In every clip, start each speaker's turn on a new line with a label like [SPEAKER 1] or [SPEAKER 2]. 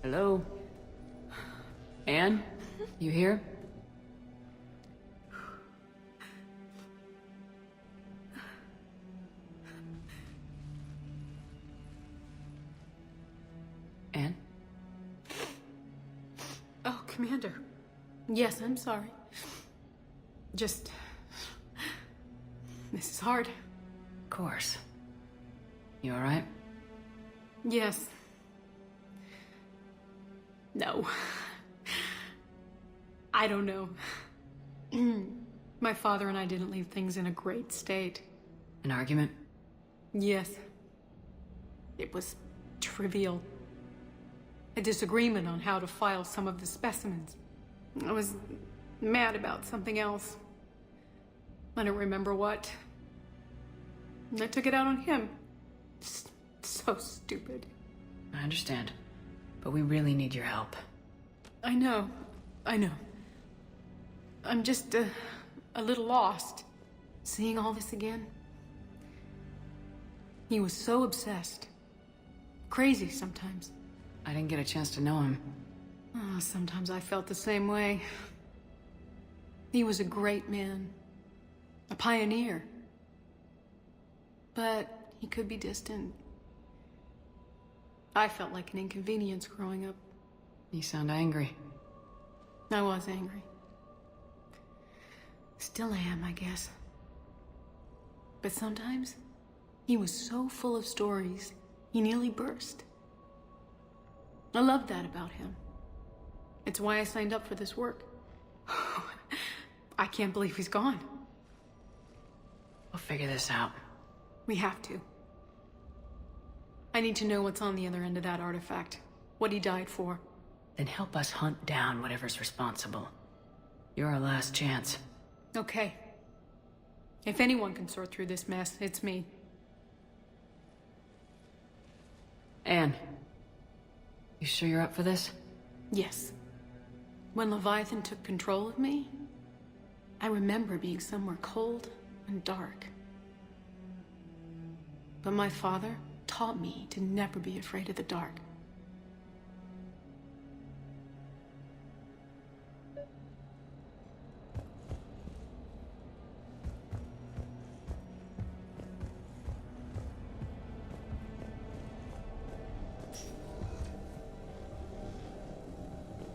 [SPEAKER 1] Hello? Anne? You here? Anne?
[SPEAKER 2] Oh, Commander. Yes, I'm sorry. Just... This is hard.
[SPEAKER 1] Of course. You alright?
[SPEAKER 2] Yes. No. I don't know. My father and I didn't leave things in a great state.
[SPEAKER 1] An argument?
[SPEAKER 2] Yes. It was trivial. A disagreement on how to file some of the specimens. I was mad about something else. I don't remember what. I took it out on him. So stupid.
[SPEAKER 1] I understand. But we really need your help.
[SPEAKER 2] I know. I'm just a little lost. Seeing all this again. He was so obsessed. Crazy sometimes.
[SPEAKER 1] I didn't get a chance to know him.
[SPEAKER 2] Oh, sometimes I felt the same way. He was a great man. A pioneer. But he could be distant. I felt like an inconvenience growing up.
[SPEAKER 1] You sound angry.
[SPEAKER 2] I was angry. Still am, I guess. But sometimes, he was so full of stories, he nearly burst. I love that about him. It's why I signed up for this work. I can't believe he's gone.
[SPEAKER 1] We'll figure this out.
[SPEAKER 2] We have to. I need to know what's on the other end of that artifact. What he died for.
[SPEAKER 1] Then help us hunt down whatever's responsible. You're our last chance.
[SPEAKER 2] Okay. If anyone can sort through this mess, it's me.
[SPEAKER 1] Anne, you sure you're up for this?
[SPEAKER 2] Yes. When Leviathan took control of me, I remember being somewhere cold and dark. But my father taught me to never be afraid of the dark.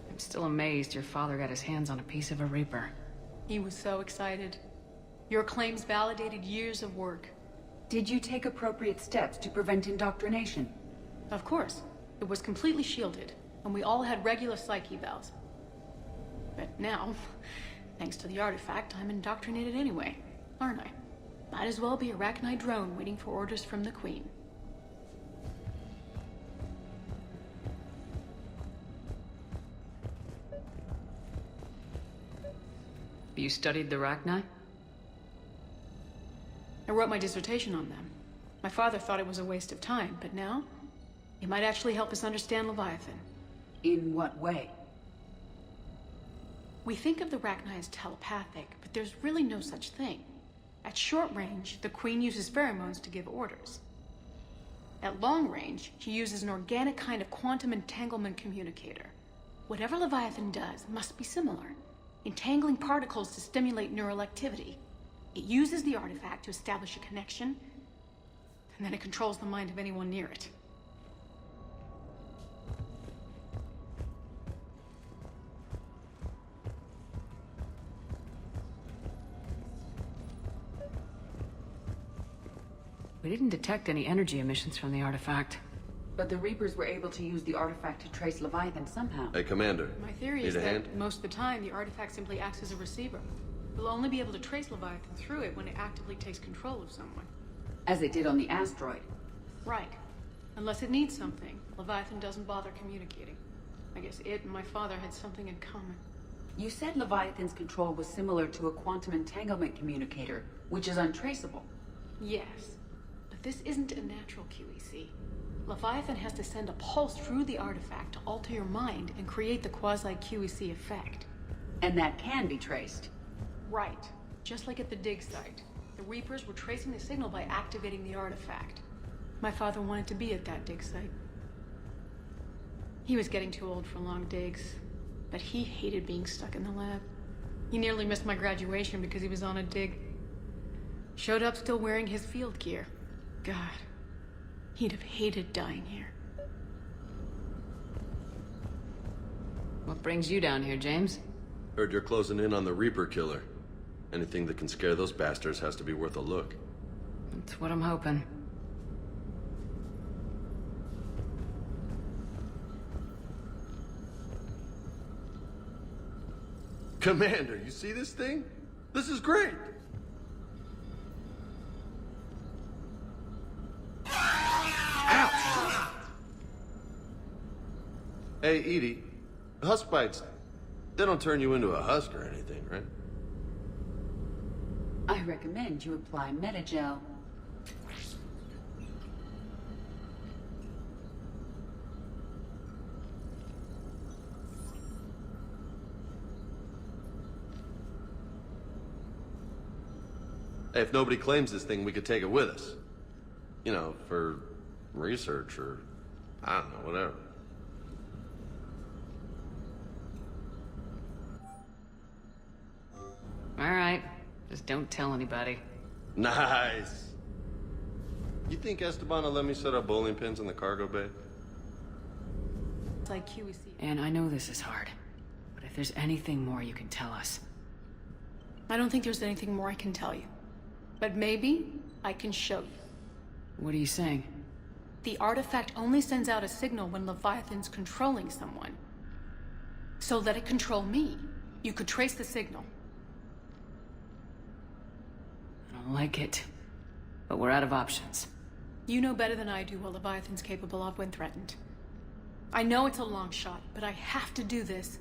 [SPEAKER 1] I'm still amazed your father got his hands on a piece of a Reaper.
[SPEAKER 2] He was so excited. Your claims validated years of work.
[SPEAKER 3] Did you take appropriate steps to prevent indoctrination?
[SPEAKER 2] Of course. It was completely shielded, and we all had regular psych evals. But now, thanks to the artifact, I'm indoctrinated anyway, aren't I? Might as well be a Arachnite drone waiting for orders from the Queen.
[SPEAKER 1] You studied the Arachnite?
[SPEAKER 2] I wrote my dissertation on them. My father thought it was a waste of time, but now, it might actually help us understand Leviathan.
[SPEAKER 3] In what way?
[SPEAKER 2] We think of the Arachnite as telepathic, but there's really no such thing. At short range, the Queen uses pheromones to give orders. At long range, she uses an organic kind of quantum entanglement communicator. Whatever Leviathan does must be similar, entangling particles to stimulate neural activity. It uses the artifact to establish a connection, and then it controls the mind of anyone near it.
[SPEAKER 1] We didn't detect any energy emissions from the artifact.
[SPEAKER 3] But the Reapers were able to use the artifact to trace Leviathan somehow.
[SPEAKER 4] Hey, Commander.
[SPEAKER 2] My theory
[SPEAKER 4] Need
[SPEAKER 2] is
[SPEAKER 4] a
[SPEAKER 2] that
[SPEAKER 4] hand?
[SPEAKER 2] most of the time, the artifact simply acts as a receiver. We'll only be able to trace Leviathan through it when it actively takes control of someone.
[SPEAKER 3] As it did on the asteroid.
[SPEAKER 2] Right. Unless it needs something, Leviathan doesn't bother communicating. I guess it and my father had something in common.
[SPEAKER 3] You said Leviathan's control was similar to a quantum entanglement communicator, which is untraceable.
[SPEAKER 2] Yes. But this isn't a natural QEC. Leviathan has to send a pulse through the artifact to alter your mind and create the quasi-QEC effect.
[SPEAKER 3] And that can be traced.
[SPEAKER 2] Right. Just like at the dig site. The Reapers were tracing the signal by activating the artifact. My father wanted to be at that dig site. He was getting too old for long digs, but he hated being stuck in the lab. He nearly missed my graduation because he was on a dig. Showed up still wearing his field gear. God, he'd have hated dying here.
[SPEAKER 1] What brings you down here, James?
[SPEAKER 4] Heard you're closing in on the Reaper killer. Anything that can scare those bastards has to be worth a look.
[SPEAKER 1] That's what I'm hoping.
[SPEAKER 4] Commander, you see this thing? This is great! Ouch! Hey, Edie, husk bites, they don't turn you into a husk or anything, right?
[SPEAKER 3] I recommend you apply Metagel.
[SPEAKER 4] Hey, if nobody claims this thing, we could take it with us. You know, for research or, I don't know, whatever.
[SPEAKER 1] All right. Just don't tell anybody.
[SPEAKER 4] Nice! You think Esteban will let me set up bowling pins in the cargo bay?
[SPEAKER 2] It's like QEC.
[SPEAKER 1] And I know this is hard, but if there's anything more you can tell us.
[SPEAKER 2] I don't think there's anything more I can tell you. But maybe I can show you.
[SPEAKER 1] What are you saying?
[SPEAKER 2] The artifact only sends out a signal when Leviathan's controlling someone. So let it control me. You could trace the signal.
[SPEAKER 1] I don't like it, but we're out of options.
[SPEAKER 2] You know better than I do what Leviathan's capable of when threatened. I know it's a long shot, but I have to do this.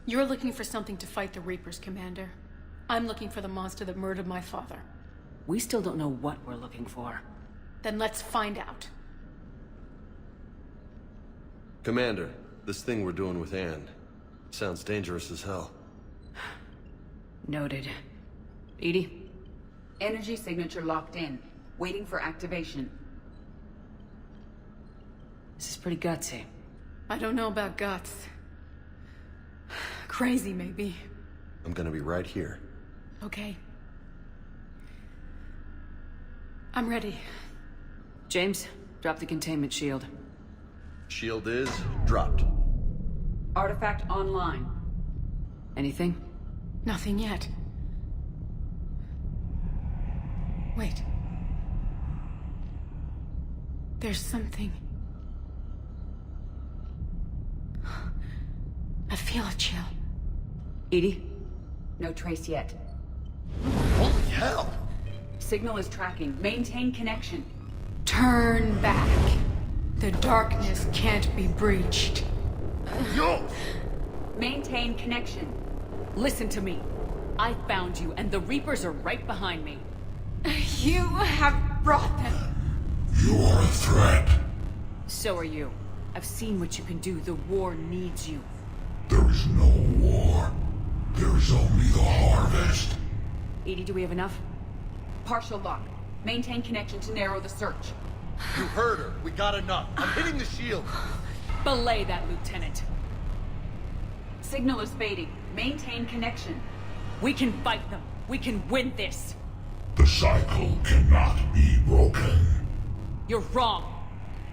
[SPEAKER 2] You're looking for something to fight the Reapers, Commander. I'm looking for the monster that murdered my father.
[SPEAKER 1] We still don't know what we're looking for.
[SPEAKER 2] Then let's find out.
[SPEAKER 4] Commander, this thing we're doing with Anne sounds dangerous as hell.
[SPEAKER 1] Noted. Edie?
[SPEAKER 3] Energy signature locked in, waiting for activation.
[SPEAKER 1] This is pretty gutsy.
[SPEAKER 2] I don't know about guts. Crazy, maybe.
[SPEAKER 4] I'm gonna be right here.
[SPEAKER 2] Okay. I'm ready.
[SPEAKER 1] James, drop the containment shield.
[SPEAKER 4] Shield is dropped.
[SPEAKER 3] Artifact online.
[SPEAKER 1] Anything?
[SPEAKER 2] Nothing yet. Wait. There's something. I feel a chill.
[SPEAKER 1] Edie?
[SPEAKER 3] No trace yet.
[SPEAKER 4] Holy hell!
[SPEAKER 3] Signal is tracking. Maintain connection.
[SPEAKER 2] Turn back. The darkness can't be breached.
[SPEAKER 4] Yo!
[SPEAKER 3] Maintain connection.
[SPEAKER 1] Listen to me. I found you, and the Reapers are right behind me.
[SPEAKER 2] You have brought them.
[SPEAKER 5] You are a threat.
[SPEAKER 1] So are you. I've seen what you can do. The war needs you.
[SPEAKER 5] There is no war. There is only the harvest.
[SPEAKER 1] Edie, do we have enough?
[SPEAKER 3] Partial lock. Maintain connection to narrow the search.
[SPEAKER 4] You heard her. We got enough. I'm hitting the shield.
[SPEAKER 1] Belay that, Lieutenant.
[SPEAKER 3] Signal is fading. Maintain connection.
[SPEAKER 1] We can fight them. We can win this.
[SPEAKER 5] The cycle cannot be broken.
[SPEAKER 1] You're wrong.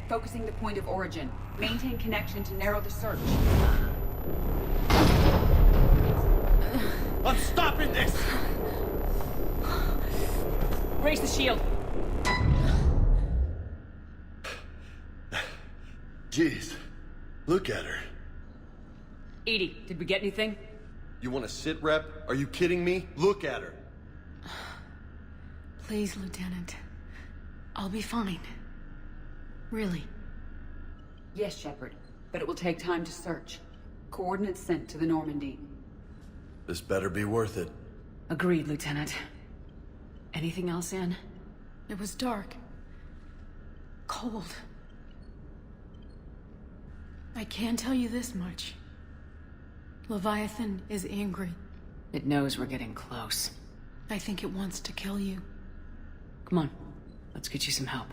[SPEAKER 3] Focusing the point of origin. Maintain connection to narrow the search.
[SPEAKER 4] I'm stopping this!
[SPEAKER 1] Raise the shield.
[SPEAKER 4] Jeez. Look at her.
[SPEAKER 1] Edie, did we get anything?
[SPEAKER 4] You want to sit rep? Are you kidding me? Look at her.
[SPEAKER 2] Please, Lieutenant. I'll be fine. Really.
[SPEAKER 3] Yes, Shepard. But it will take time to search. Coordinates sent to the Normandy.
[SPEAKER 4] This better be worth it.
[SPEAKER 1] Agreed, Lieutenant. Anything else, Anne?
[SPEAKER 2] It was dark. Cold. I can tell you this much. Leviathan is angry.
[SPEAKER 1] It knows we're getting close.
[SPEAKER 2] I think it wants to kill you.
[SPEAKER 1] Come on. Let's get you some help.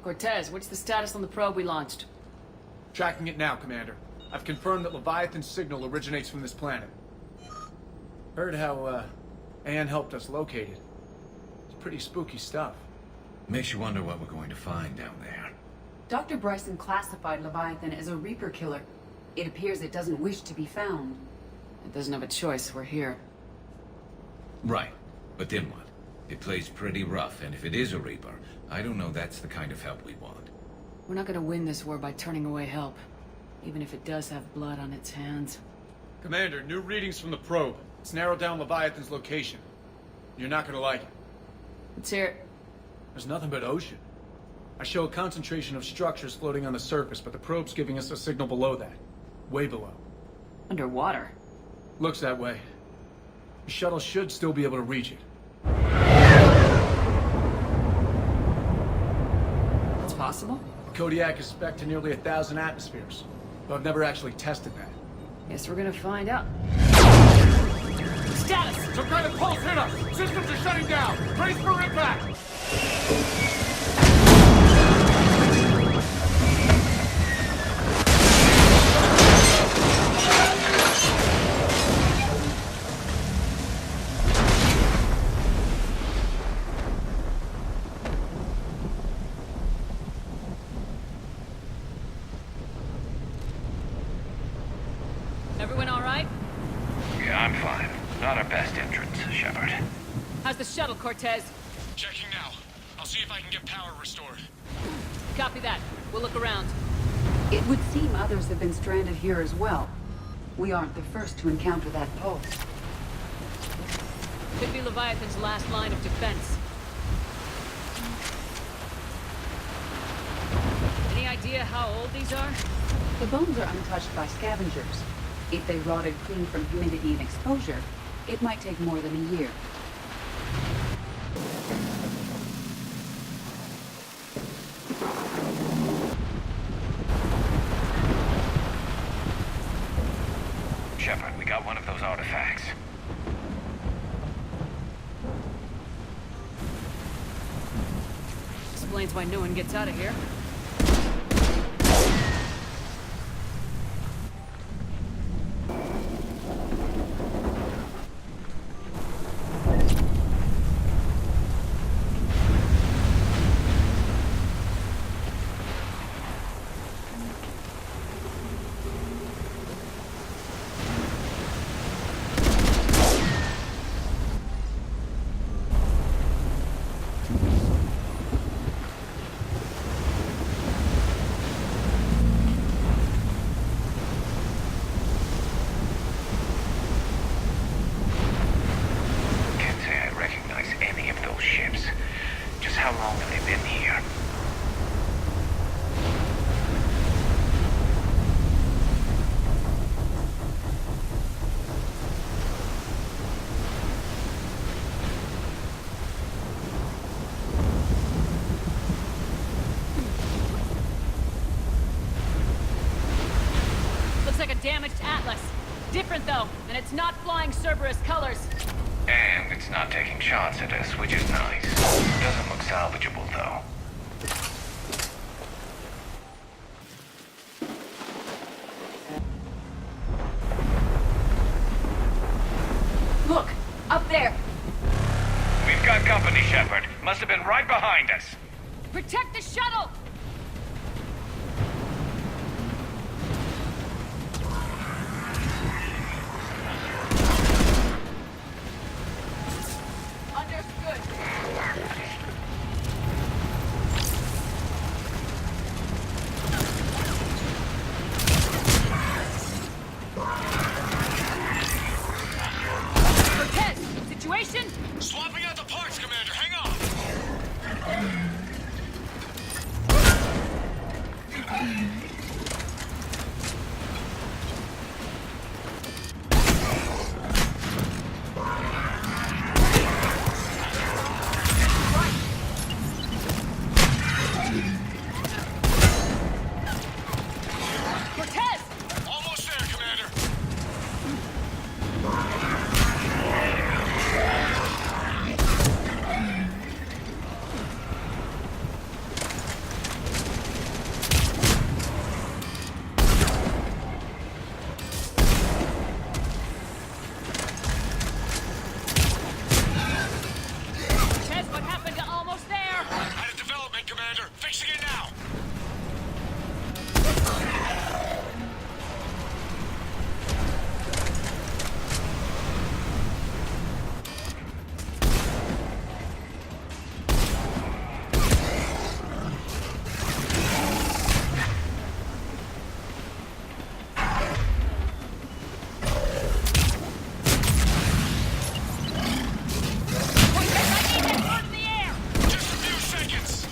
[SPEAKER 1] Cortez, what's the status on the probe we launched?
[SPEAKER 6] Tracking it now, Commander. I've confirmed that Leviathan's signal originates from this planet. Heard how, Anne helped us locate it. It's pretty spooky stuff.
[SPEAKER 7] Makes you wonder what we're going to find down there.
[SPEAKER 3] Dr. Bryson classified Leviathan as a Reaper killer. It appears it doesn't wish to be found.
[SPEAKER 1] It doesn't have a choice, we're here.
[SPEAKER 7] Right. But then what? It plays pretty rough, and if it is a Reaper, I don't know that's the kind of help we want.
[SPEAKER 1] We're not gonna win this war by turning away help. Even if it does have blood on its hands.
[SPEAKER 6] Commander, new readings from the probe. It's narrowed down Leviathan's location. You're not gonna like it.
[SPEAKER 1] Let's hear it.
[SPEAKER 6] There's nothing but ocean. I show a concentration of structures floating on the surface, but the probe's giving us a signal below that. Way below.
[SPEAKER 1] Underwater.
[SPEAKER 6] Looks that way. The shuttle should still be able to reach it.
[SPEAKER 1] It's possible?
[SPEAKER 6] Kodiak is spec to nearly 1,000 atmospheres, but I've never actually tested that.
[SPEAKER 1] Guess we're gonna find out. Status!
[SPEAKER 6] Some kind of pulse hit us! Systems are shutting down! Brace for impact!
[SPEAKER 1] Everyone all right?
[SPEAKER 7] Yeah, I'm fine. Not our best entrance, Shepard.
[SPEAKER 1] How's the shuttle, Cortez?
[SPEAKER 6] Checking now. I'll see if I can get power restored.
[SPEAKER 1] Copy that. We'll look around.
[SPEAKER 3] It would seem others have been stranded here as well. We aren't the first to encounter that pulse.
[SPEAKER 1] Could be Leviathan's last line of defense. Any idea how old these are?
[SPEAKER 3] The bones are untouched by scavengers. If they rotted clean from humidity and exposure, it might take more than a year.
[SPEAKER 7] Shepard, we got one of those artifacts.
[SPEAKER 1] Explains why no one gets out of here.
[SPEAKER 7] in here.
[SPEAKER 1] Looks like a damaged Atlas. Different though, and it's not flying Cerberus colors.
[SPEAKER 7] And it's not taking shots at us, which is nice. Doesn't look salvageable, though.
[SPEAKER 3] Look! Up there!
[SPEAKER 7] We've got company, Shepard. Must have been right behind us.
[SPEAKER 1] Protect the shuttle!
[SPEAKER 5] Swapping out the parts, Commander. Hang on. Almost there, Commander.
[SPEAKER 1] What happened to almost there?
[SPEAKER 5] Had a development, Commander. Fixing it now. Just a few seconds.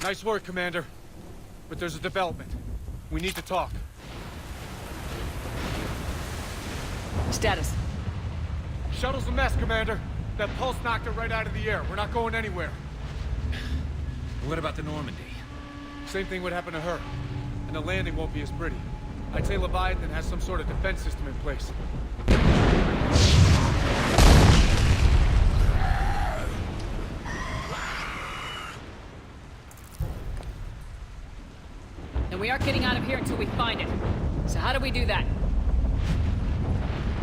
[SPEAKER 6] Nice work, Commander. But there's a development. We need to talk.
[SPEAKER 1] Status.
[SPEAKER 6] Shuttle's a mess, Commander. That pulse knocked it right out of the air. We're not going anywhere.
[SPEAKER 7] What about the Normandy?
[SPEAKER 6] Same thing would happen to her. And the landing won't be as pretty. I'd say Leviathan has some sort of defense system in place.
[SPEAKER 1] And we aren't getting out of here until we find it. So how do we do that?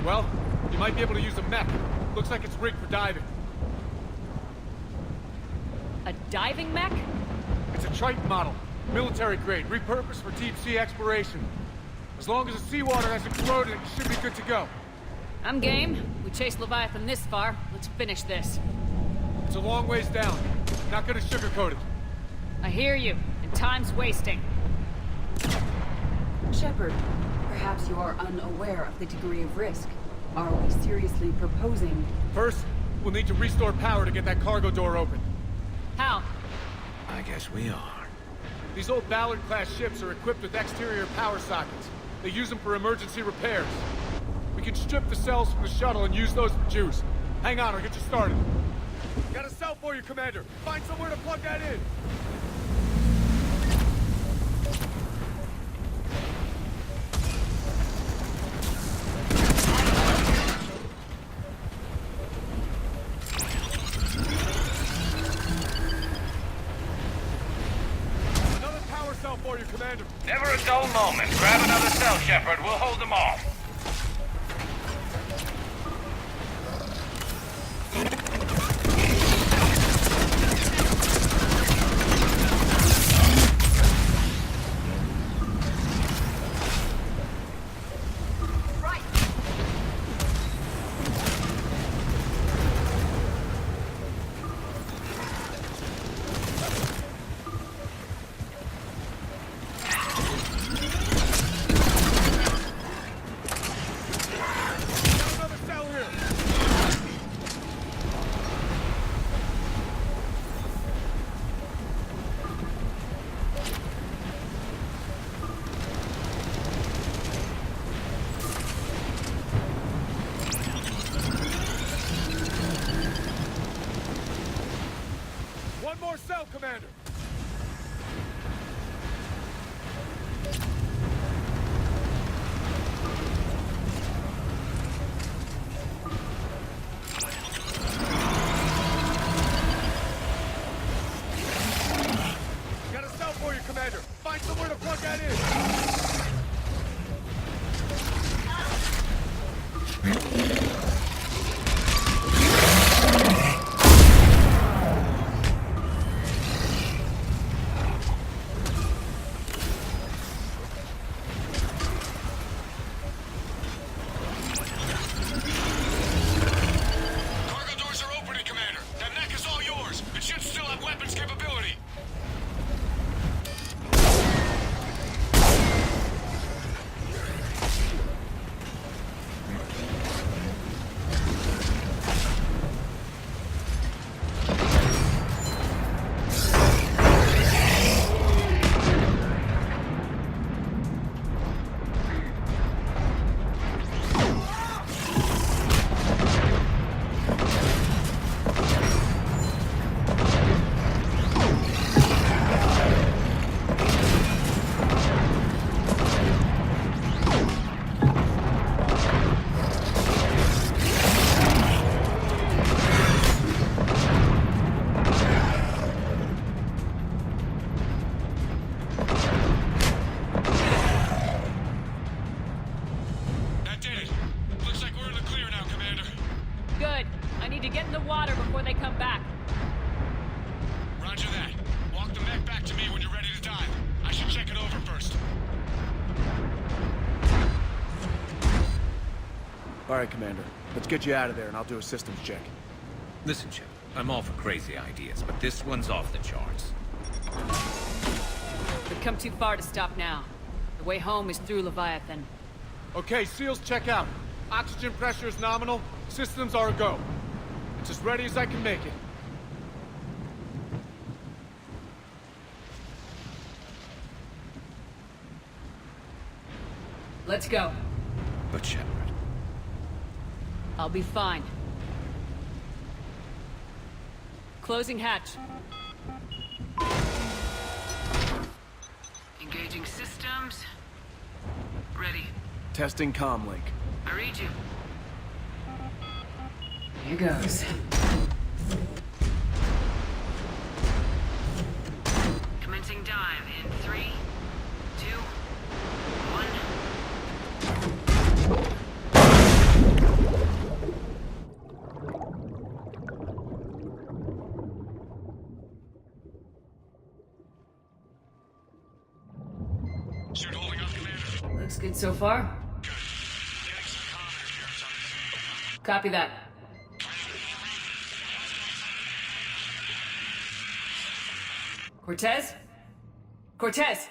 [SPEAKER 6] Well, you might be able to use a mech. Looks like it's rigged for diving.
[SPEAKER 1] A diving mech?
[SPEAKER 6] It's a Triton model. Military grade, repurposed for deep sea exploration. As long as the seawater hasn't corroded, it should be good to go.
[SPEAKER 1] I'm game. We chased Leviathan this far. Let's finish this.
[SPEAKER 6] It's a long ways down. Not gonna sugarcoat it.
[SPEAKER 1] I hear you, and time's wasting.
[SPEAKER 3] Shepard, perhaps you are unaware of the degree of risk. Are we seriously proposing...
[SPEAKER 6] First, we'll need to restore power to get that cargo door open.
[SPEAKER 1] How?
[SPEAKER 7] I guess we are.
[SPEAKER 6] These old Ballard-class ships are equipped with exterior power sockets. They use them for emergency repairs. We can strip the cells from the shuttle and use those for juice. Hang on, I'll get you started. Got a cell for you, Commander. Find somewhere to plug that in. For you, Commander.
[SPEAKER 8] Never a dull moment. Grab another cell, Shepard. We'll hold them off.
[SPEAKER 6] One more cell, Commander. Got a cell for you, Commander. Find somewhere to plug that in. All right, Commander. Let's get you out of there, and I'll do a systems check.
[SPEAKER 7] Listen, Chip, I'm all for crazy ideas, but this one's off the charts.
[SPEAKER 1] We've come too far to stop now. The way home is through Leviathan.
[SPEAKER 6] Okay, SEALs check out. Oxygen pressure is nominal. Systems are a go. It's as ready as I can make it.
[SPEAKER 1] Let's go.
[SPEAKER 7] But Shepard.
[SPEAKER 1] I'll be fine. Closing hatch. Engaging systems. Ready.
[SPEAKER 9] Testing comlink.
[SPEAKER 1] I read you. Here goes. Commencing dive in 3, 2, 1.
[SPEAKER 5] Suit holding up, Commander.
[SPEAKER 1] Looks good so far.
[SPEAKER 5] Good. Getting some comm interference on this.
[SPEAKER 1] Copy that. Cortez? Cortez!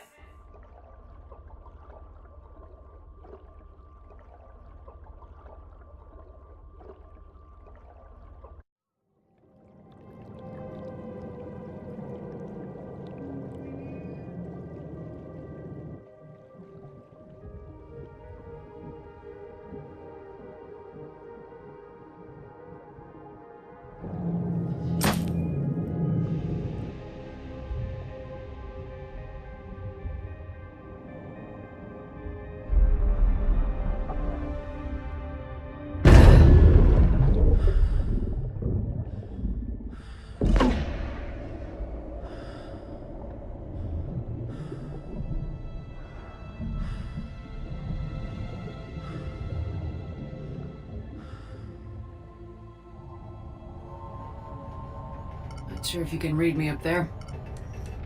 [SPEAKER 1] Not sure if you can read me up there.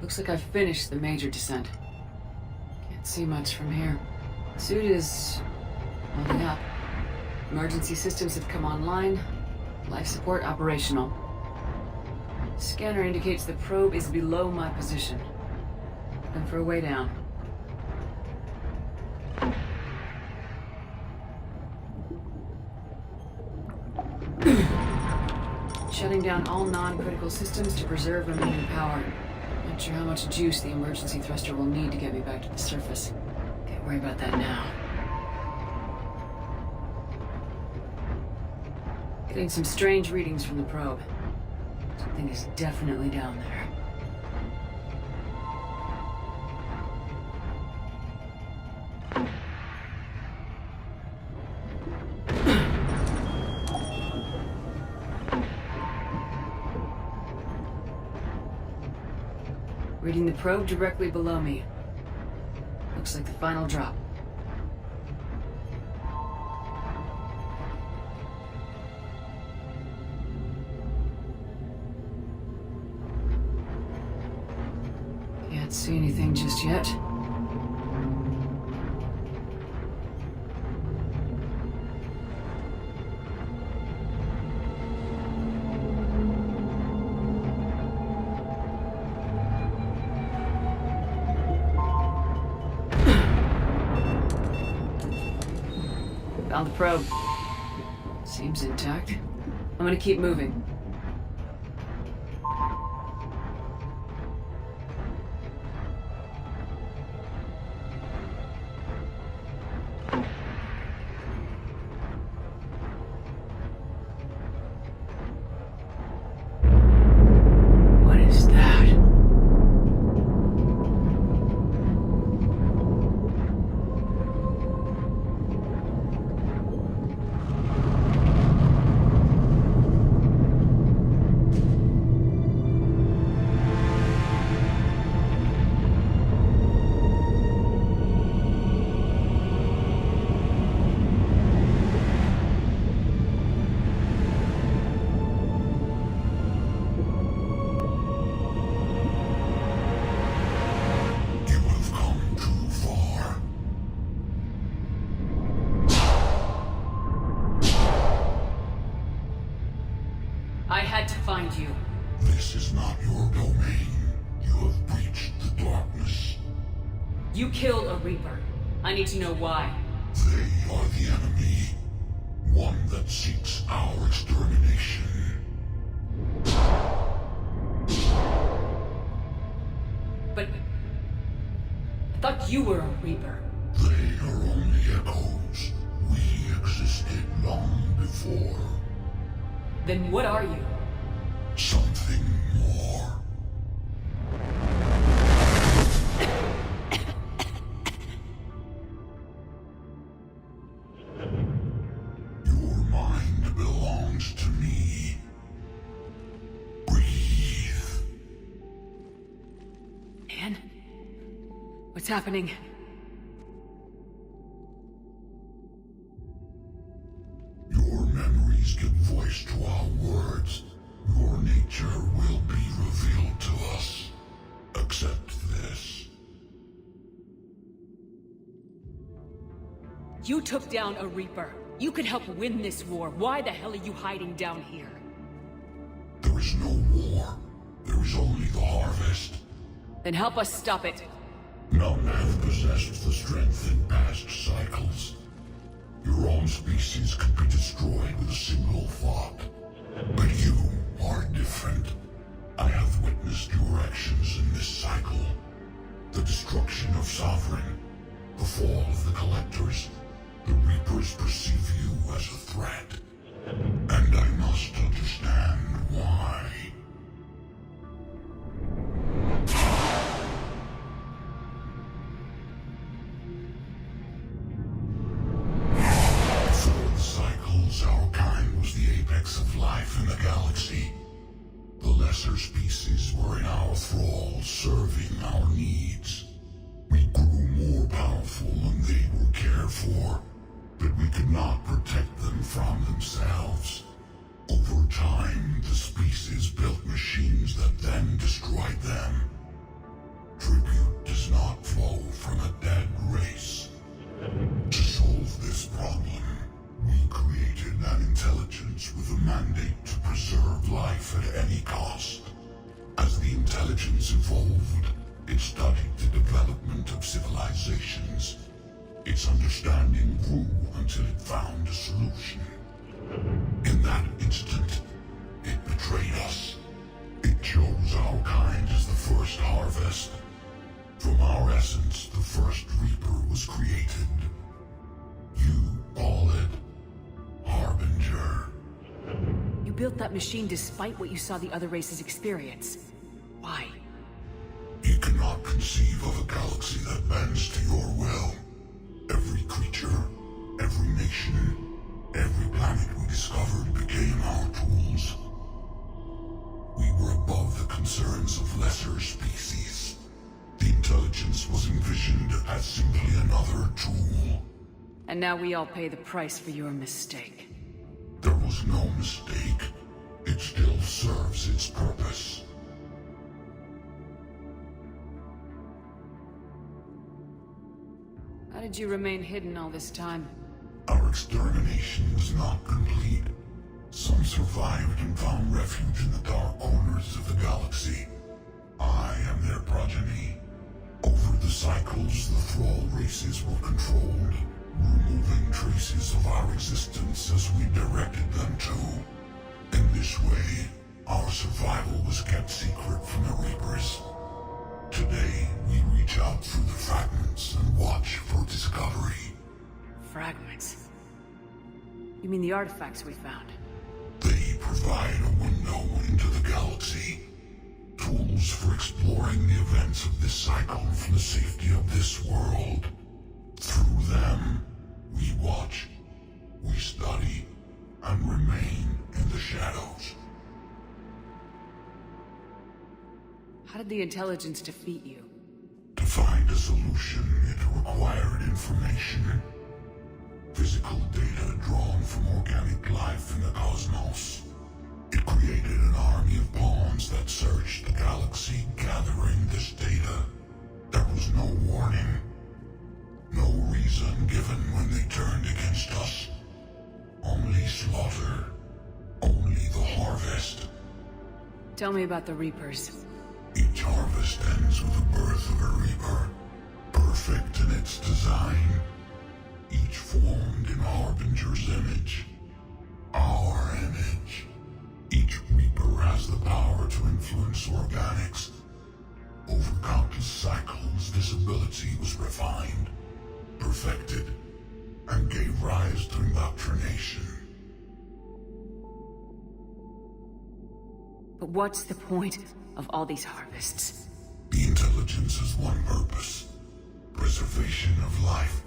[SPEAKER 1] Looks like I've finished the major descent. Can't see much from here. Suit is holding up. Emergency systems have come online. Life support operational. Scanner indicates the probe is below my position. Looking for a way down. Shutting down all non-critical systems to preserve remaining power. Not sure how much juice the emergency thruster will need to get me back to the surface. Can't worry about that now. Getting some strange readings from the probe. Something is definitely down there. Reading the probe directly below me. Looks like the final drop. Can't see anything just yet. Found the probe. Seems intact. I'm gonna keep moving. What is that?
[SPEAKER 5] You have come too far.
[SPEAKER 1] I had to find you.
[SPEAKER 5] This is not your domain. You have breached the darkness.
[SPEAKER 1] You killed a Reaper. I need to know why.
[SPEAKER 5] They are the enemy. One that seeks our extermination.
[SPEAKER 1] But I thought you were a Reaper.
[SPEAKER 5] They are only echoes. We existed long before.
[SPEAKER 1] Then what are you?
[SPEAKER 5] Something more. Your mind belongs to me. Breathe.
[SPEAKER 1] Anne? What's happening?
[SPEAKER 5] Your memories give voice to our words. Your nature will be revealed to us. Accept this.
[SPEAKER 9] You took down a Reaper. You could help win this war. Why the hell are you hiding down here?
[SPEAKER 5] There is no war. There is only the harvest.
[SPEAKER 1] Then help us stop it.
[SPEAKER 5] None have possessed the strength in past cycles. Your own species could be destroyed with a single thought. But you are different. I have witnessed your actions in this cycle. The destruction of Sovereign, the fall of the Collectors. The Reapers perceive you as a threat. And I must understand why. Before the cycles, our kind was the apex of life in the galaxy. The lesser species were in our thrall, serving our needs. We grew more powerful and they were cared for, but we could not protect them from themselves. Over time, the species built machines that then destroyed them. Tribute does not flow from a dead race. To solve this problem, we created an intelligence with a mandate to preserve life at any cost. As the intelligence evolved, it studied the development of civilizations. Its understanding grew until it found a solution. In that instant, it betrayed us. It chose our kind as the first harvest. From our essence, the first Reaper was created. You call it Harbinger.
[SPEAKER 9] You built that machine despite what you saw the other races experience. Why?
[SPEAKER 5] You cannot conceive of a galaxy that bends to your will. Every creature, every nation, every planet we discovered became our tools. We were above the concerns of lesser species. The intelligence was envisioned as simply another tool.
[SPEAKER 1] And now we all pay the price for your mistake.
[SPEAKER 5] There was no mistake. It still serves its purpose.
[SPEAKER 1] How did you remain hidden all this time?
[SPEAKER 5] Our extermination was not complete. Some survived and found refuge in the dark corners of the galaxy. I am their progeny. Over the cycles, the Thrall races were controlled, removing traces of our existence as we directed them to. In this way, our survival was kept secret from the Reapers. Today, we reach out through the fragments and watch for discovery.
[SPEAKER 1] Fragments? You mean the artifacts we found?
[SPEAKER 5] They provide a window into the galaxy. Tools for exploring the events of this cycle from the safety of this world. Through them, we watch, we study, and remain in the shadows.
[SPEAKER 1] How did the intelligence defeat you?
[SPEAKER 5] To find a solution, it required information. Physical data drawn from organic life in the cosmos. It created an army of pawns that searched the galaxy, gathering this data. There was no warning. No reason given when they turned against us. Only slaughter. Only the harvest.
[SPEAKER 1] Tell me about the Reapers.
[SPEAKER 5] Each harvest ends with the birth of a Reaper. Perfect in its design. Each formed in Harbinger's image. Our image. Each Reaper has the power to influence organics. Over countless cycles, this ability was refined, perfected and gave rise to indoctrination.
[SPEAKER 9] But what's the point of all these harvests?
[SPEAKER 5] The intelligence has one purpose: preservation of life.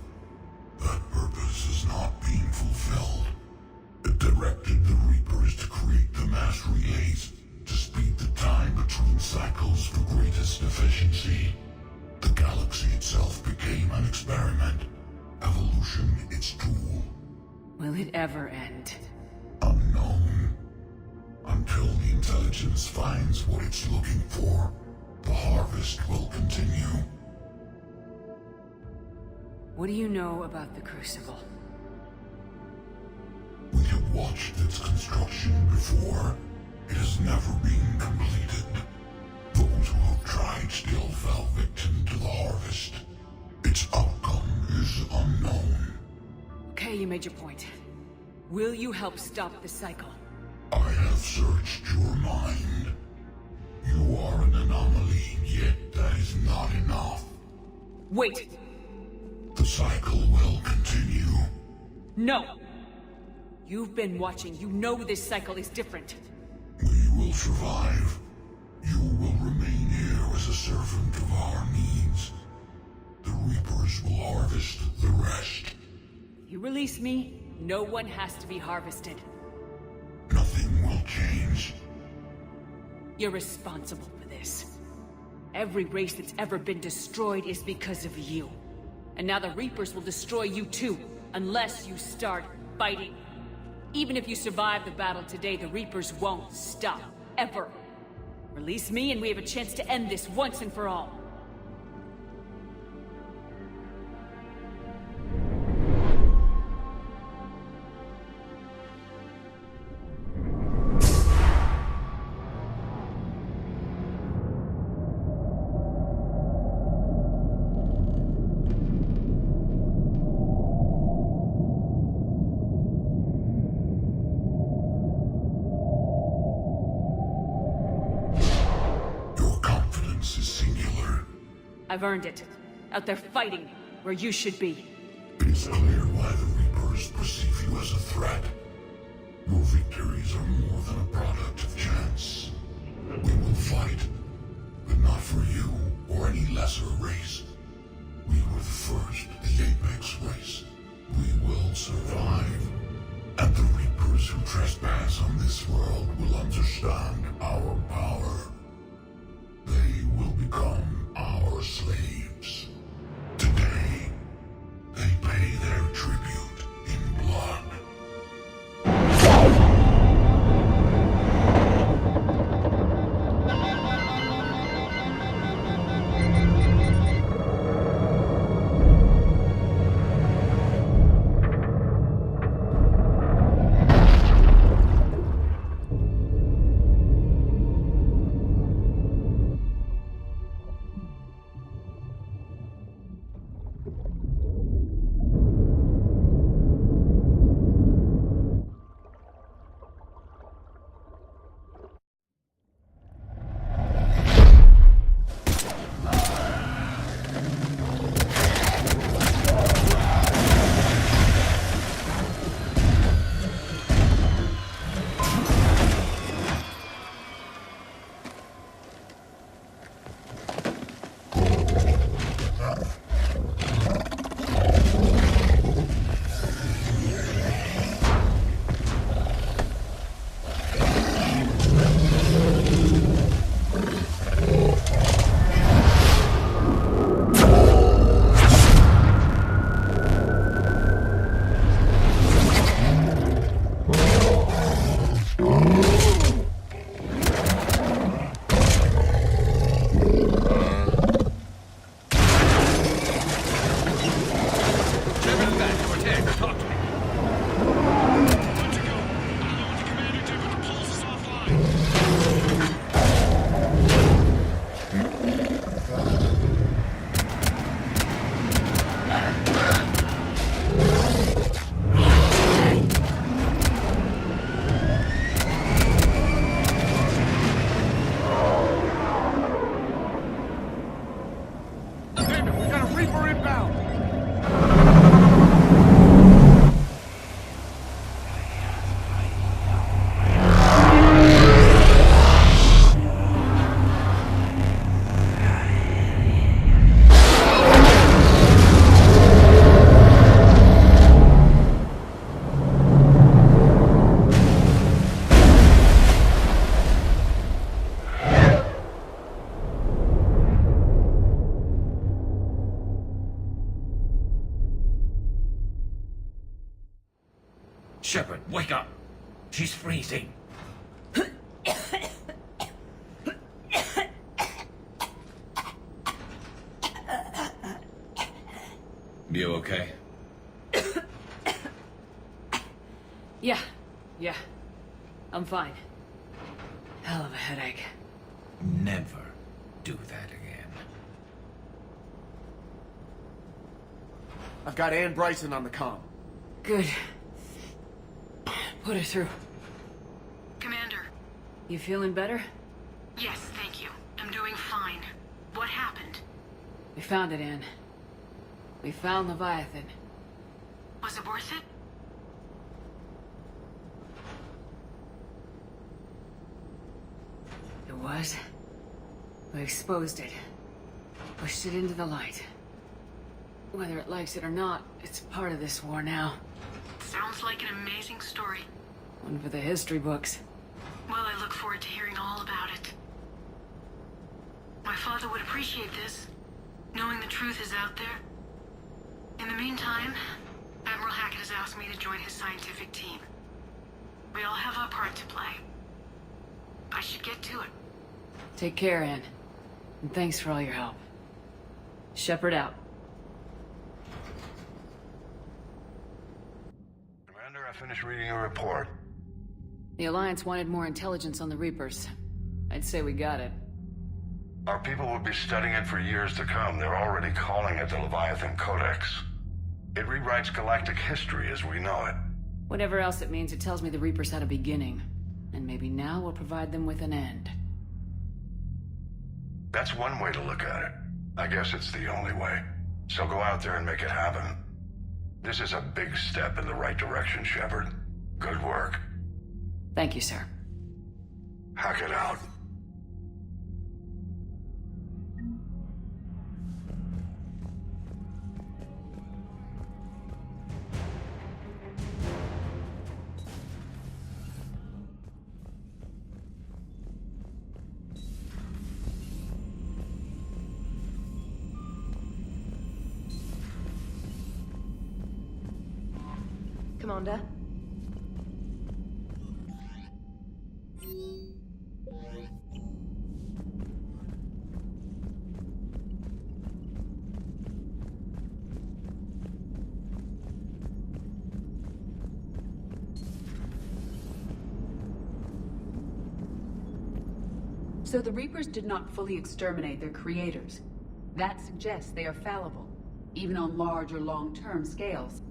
[SPEAKER 5] That purpose is not being fulfilled. It directed the Reapers to create the mass relays to speed the time between cycles for greatest efficiency. The galaxy itself became an experiment. Evolution its tool.
[SPEAKER 9] Will it ever end?
[SPEAKER 5] Unknown. Until the intelligence finds what it's looking for, the harvest will continue.
[SPEAKER 9] What do you know about the Crucible?
[SPEAKER 5] We have watched its construction before. It has never been completed. Those who have tried still fell victim to the harvest. Its outcome is unknown.
[SPEAKER 9] Okay, you made your point. Will you help stop the cycle?
[SPEAKER 5] I have searched your mind. You are an anomaly, yet that is not enough.
[SPEAKER 9] Wait!
[SPEAKER 5] The cycle will continue.
[SPEAKER 9] No! You've been watching. You know this cycle is different.
[SPEAKER 5] We will survive. You will remain here as a servant of our needs. The Reapers will harvest the rest.
[SPEAKER 9] You release me, no one has to be harvested.
[SPEAKER 5] Nothing will change.
[SPEAKER 9] You're responsible for this. Every race that's ever been destroyed is because of you. And now the Reapers will destroy you too, unless you start fighting. Even if you survive the battle today, the Reapers won't stop. Ever. Release me and we have a chance to end this once and for all. I've earned it. Out there fighting, where you should be.
[SPEAKER 5] It is clear why the Reapers perceive you as a threat. Your victories are more than a product of chance. We will fight, but not for you or any lesser race. We were the first, the Apex race. We will survive. And the Reapers who trespass on this world will understand our power. They will become our slaves. Today, they pay their tribute in blood.
[SPEAKER 6] Damn it, we got a Reaper inbound!
[SPEAKER 7] Shepard, wake up! She's freezing. You okay?
[SPEAKER 9] Yeah. I'm fine. Hell of a headache.
[SPEAKER 7] Never do that again.
[SPEAKER 6] I've got Ann Bryson on the comm.
[SPEAKER 9] Good. Put her through.
[SPEAKER 2] Commander.
[SPEAKER 9] You feeling better?
[SPEAKER 2] Yes, thank you. I'm doing fine. What happened?
[SPEAKER 9] We found it, Ann. We found Leviathan.
[SPEAKER 2] Was it worth it?
[SPEAKER 9] It was. We exposed it. Pushed it into the light. Whether it likes it or not, it's part of this war now.
[SPEAKER 2] Sounds like an amazing story.
[SPEAKER 9] One for the history books.
[SPEAKER 2] Well, I look forward to hearing all about it. My father would appreciate this, knowing the truth is out there. In the meantime, Admiral Hackett has asked me to join his scientific team. We all have our part to play. I should get to it.
[SPEAKER 9] Take care, Ann. And thanks for all your help. Shepard out.
[SPEAKER 5] Commander, I finished reading your report.
[SPEAKER 9] The Alliance wanted more intelligence on the Reapers. I'd say we got it.
[SPEAKER 5] Our people will be studying it for years to come. They're already calling it the Leviathan Codex. It rewrites galactic history as we know it.
[SPEAKER 9] Whatever else it means, it tells me the Reapers had a beginning. And maybe now we'll provide them with an end.
[SPEAKER 5] That's one way to look at it. I guess it's the only way. So go out there and make it happen. This is a big step in the right direction, Shepard. Good work.
[SPEAKER 9] Thank you, sir.
[SPEAKER 5] Hack it out.
[SPEAKER 10] Commander.
[SPEAKER 3] So the Reapers did not fully exterminate their creators. That suggests they are fallible, even on large or long-term scales.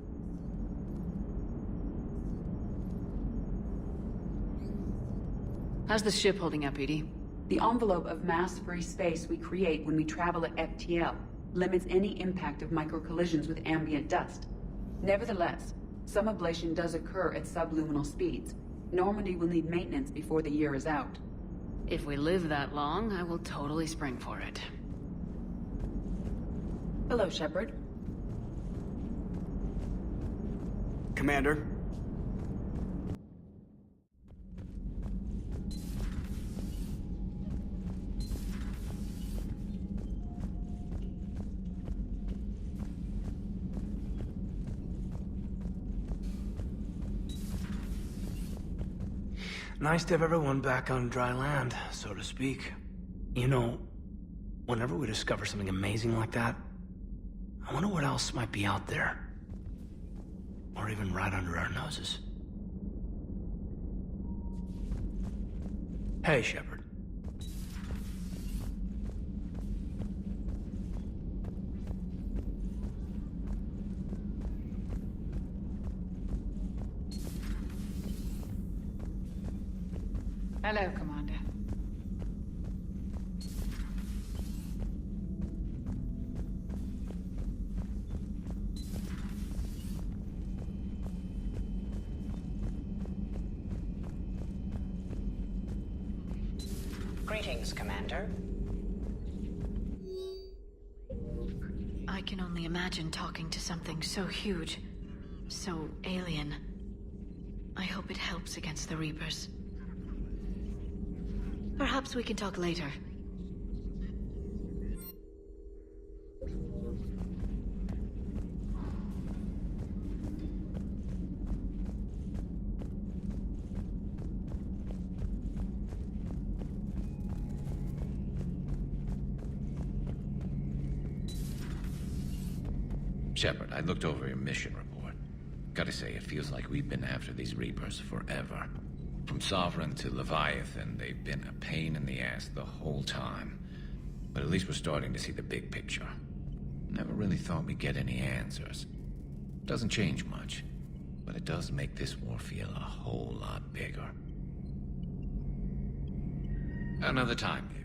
[SPEAKER 9] How's the ship holding up, Edie?
[SPEAKER 3] The envelope of mass-free space we create when we travel at FTL limits any impact of microcollisions with ambient dust. Nevertheless, some ablation does occur at subluminal speeds. Normandy will need maintenance before the year is out.
[SPEAKER 9] If we live that long, I will totally spring for it.
[SPEAKER 3] Hello, Shepard.
[SPEAKER 11] Commander. Nice to have everyone back on dry land, so to speak. You know, whenever we discover something amazing like that, I wonder what else might be out there. Or even right under our noses. Hey, Shepard.
[SPEAKER 1] Hello, Commander.
[SPEAKER 12] Greetings, Commander.
[SPEAKER 2] I can only imagine talking to something so huge, so alien. I hope it helps against the Reapers. Perhaps we can talk later.
[SPEAKER 7] Shepard, I looked over your mission report. Gotta say, it feels like we've been after these Reapers forever. From Sovereign to Leviathan, they've been a pain in the ass the whole time. But at least we're starting to see the big picture. Never really thought we'd get any answers. Doesn't change much, but it does make this war feel a whole lot bigger. Another time, maybe.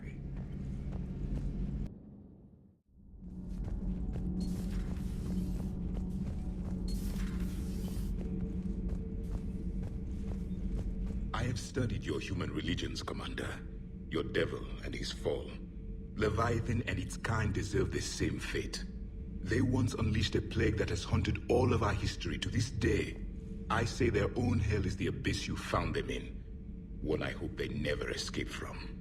[SPEAKER 5] I have studied your human religions, Commander. Your devil and his fall. Leviathan and its kind deserve the same fate. They once unleashed a plague that has haunted all of our history to this day. I say their own hell is the abyss you found them in. One I hope they never escape from.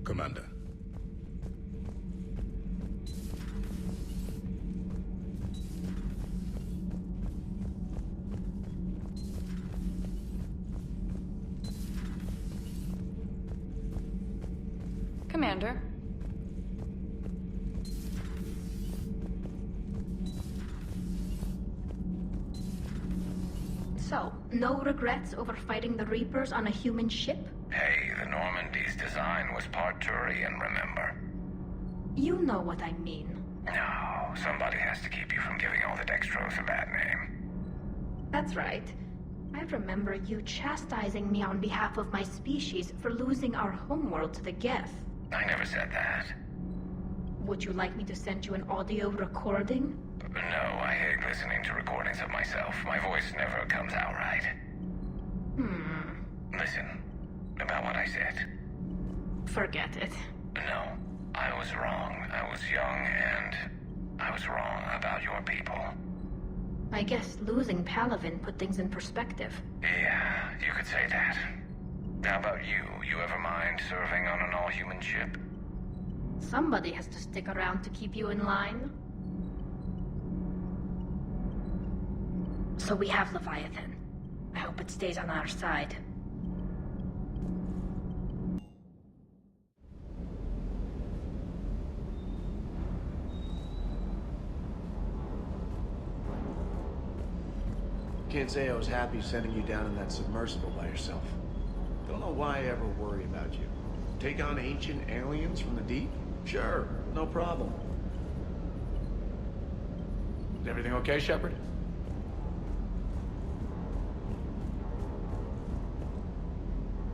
[SPEAKER 5] Commander.
[SPEAKER 2] Commander.
[SPEAKER 10] So, no regrets over fighting the Reapers on a human ship?
[SPEAKER 8] Hey, the Normandy's design was part Turian, remember?
[SPEAKER 10] You know what I mean.
[SPEAKER 8] No, somebody has to keep you from giving all the Dextros a bad name.
[SPEAKER 10] That's right. I remember you chastising me on behalf of my species for losing our homeworld to the Geth.
[SPEAKER 8] I never said that.
[SPEAKER 10] Would you like me to send you an audio recording?
[SPEAKER 8] No, I hate listening to recordings of myself. My voice never comes out right. Listen, about what I said.
[SPEAKER 10] Forget it.
[SPEAKER 8] No, I was wrong. I was young and I was wrong about your people.
[SPEAKER 10] I guess losing Palaven put things in perspective.
[SPEAKER 8] Yeah, you could say that. How about you? You ever mind serving on an all-human ship?
[SPEAKER 10] Somebody has to stick around to keep you in line. So we have Leviathan. I hope it stays on our side.
[SPEAKER 12] Can't say I was happy sending you down in that submersible by yourself. Don't know why I ever worry about you. Take on ancient aliens from the deep? Sure, no problem.
[SPEAKER 6] Is everything okay, Shepard?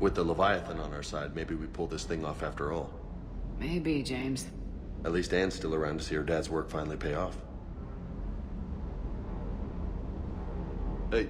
[SPEAKER 4] With the Leviathan on our side, maybe we pull this thing off after all.
[SPEAKER 1] Maybe, James.
[SPEAKER 4] At least Anne's still around to see her dad's work finally pay off. Hey,